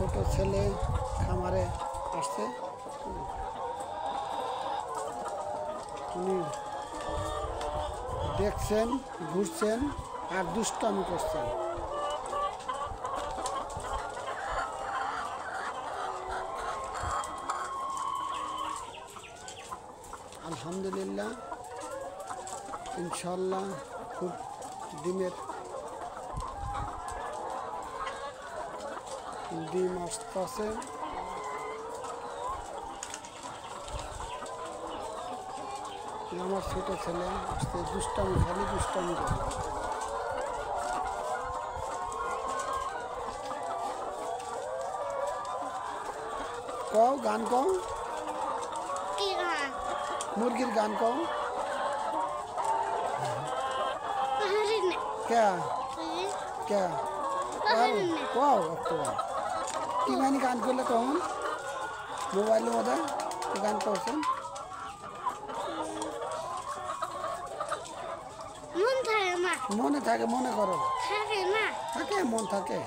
ছোট ছেলে খামারে আসছে, উনি দেখছেন, ঘুরছেন আর দুষ্টামি করছেন। আলহামদুলিল্লাহ, ইনশাল্লাহ খুব ডিম আসতেছে। আমার ছোট ছেলে আসতে দুষ্টামি, খালি দুষ্টামি করে। কও গান কও, মুরগির গান কও। কে কে কও একটু কি মানে গান করলে তখন মোবাইলের মধ্যে গান করছেন? মনে থাকে, মনে করো থাকে, মন থাকে।